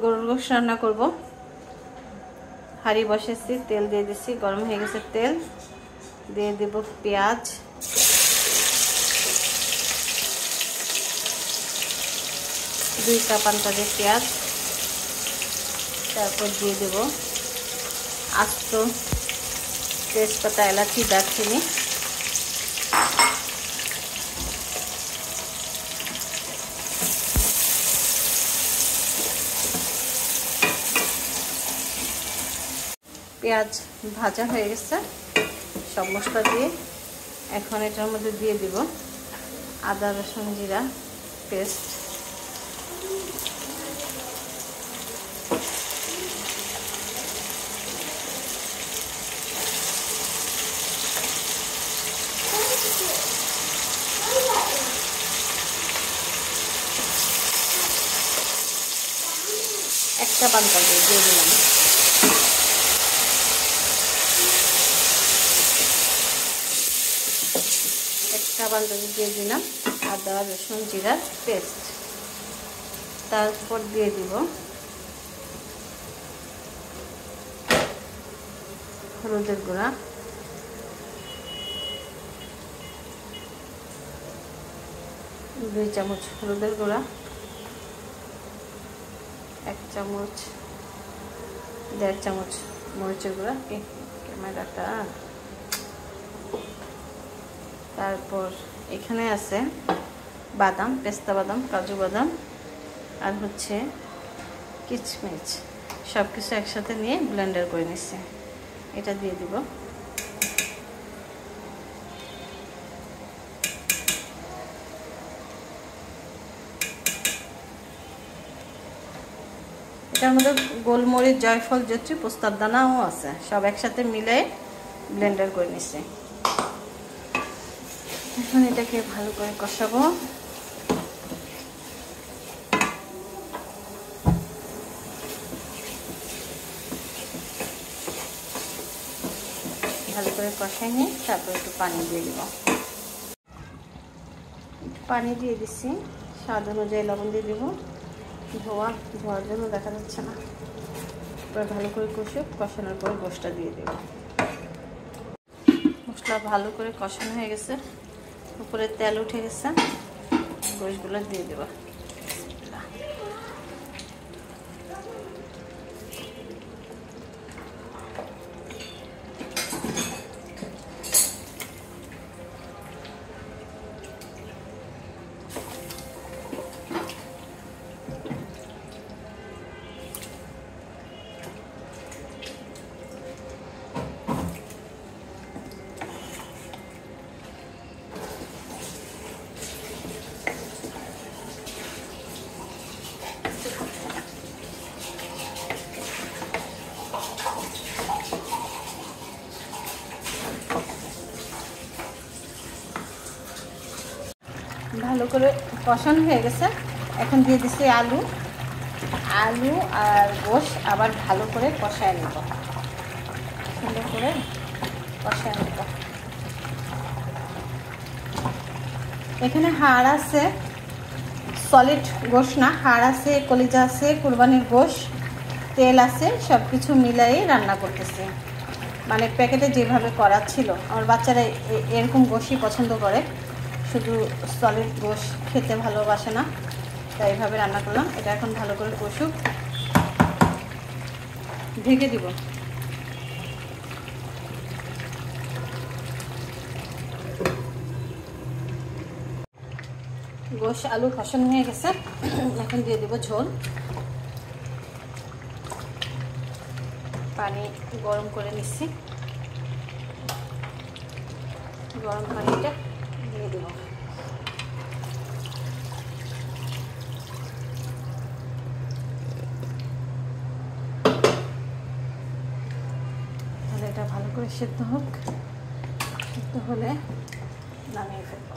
গরুর গোশ রান্না করব। হাঁড়ি বসেছি, তেল দিয়ে দিচ্ছি, গরম হয়ে গেছে তেল। দিয়ে দেব পেঁয়াজ, দুই কাপ আন্দাজে পেঁয়াজ। তারপর দিয়ে দেব আস্ত তেজপাতা, এলাচি, দারচিনি। পেঁয়াজ ভাজা হয়ে গেছে সব মশলা দিয়ে। এখন এটার মধ্যে দিয়ে দিব আদা রসুন জিরা পেস্ট। একটা পান্তা দিয়ে দিলাম। একটা পান্তা দিয়ে দিলাম আদা রসুন জিরার পেস্ট। তারপর দিয়ে দিব হলুদের গুঁড়া, দুই চামচ হলুদের গুঁড়া, 1 চামচ 1.5 চামচ মরিচের গুঁড়া। ক্যামেরাটা। তারপর এখানে আছে বাদাম, পেস্তা বাদাম, কাজু বাদাম আর হচ্ছে কিশমিশ, সব কিছু একসাথে নিয়ে ব্লেন্ডার করে নিচ্ছি। এটা দিয়ে দিব। এটার মধ্যে গোলমরিচ, জয়ফল, জয়ত্রী, পোস্তার দানাও আছে, সব একসাথে মিলে ব্লেন্ডার করে নিচ্ছি। এখন এটাকে ভালো করে কষাবো। ভালো করে কষাই নিয়ে তারপর একটু পানি দিয়ে দিব। পানি দিয়ে দিচ্ছি, স্বাদ অনুযায়ী লবণ দিয়ে দিব। ধোয়ার জন্য দেখা যাচ্ছে না। এবার ভালো করে কষানোর পর গোশটা দিয়ে দেব। মশলা ভালো করে কষানো হয়ে গেছে, উপরে তেল উঠে গেছে, গোশগুলো দিয়ে দেব। ভালো করে কষানো হয়ে গেছে। এখন দিয়ে দিচ্ছি আলু আর গোশ। আবার ভালো করে কষায় নেব, সুন্দর করে কষায় নেব। এখানে হাড় আছে, সলিড গোশ না, হাড় আছে, কলিজা আছে, কুরবানির গোশ, তেল আছে, সব কিছু মিলাই রান্না করতেছি। মানে প্যাকেটে যেভাবে করা ছিল। আমার বাচ্চারা এরকম গোশই পছন্দ করে, শুধু সলিড গোশ খেতে ভালোবাসে না, তাই এইভাবে রান্না করলাম। এটা এখন ভালো করে কষুক, ঢেকে দিব। গোশ আলু কষানো হয়ে গেছে, এখন দিয়ে দিব ঝোল। পানি গরম করে নিচ্ছি, গরম পানিটা দিয়ে দেব। তাহলে এটা ভালো করে সেদ্ধ হোক, সেদ্ধ হলে নামিয়ে ফেলবো।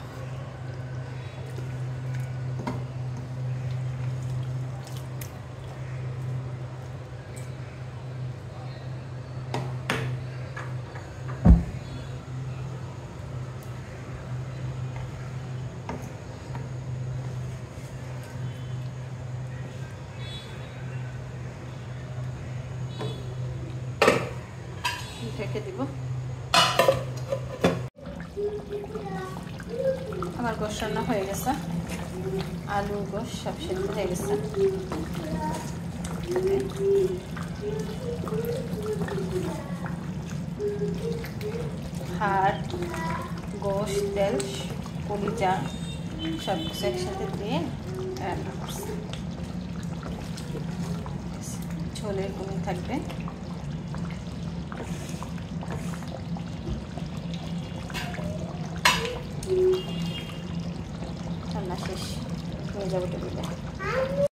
ঢেকে দিব। আমার গোশ রান্না হয়ে গেছে, আলু গোশ সব সেদ্ধ হয়ে গেছে। হাড়, গোশ, তেল, কলিজা সব কিছু একসাথে দিয়ে রান্না করছি। ঝোলের কমই থাকবে। রান্না শেষ, হয়ে যাবো টেবিলে।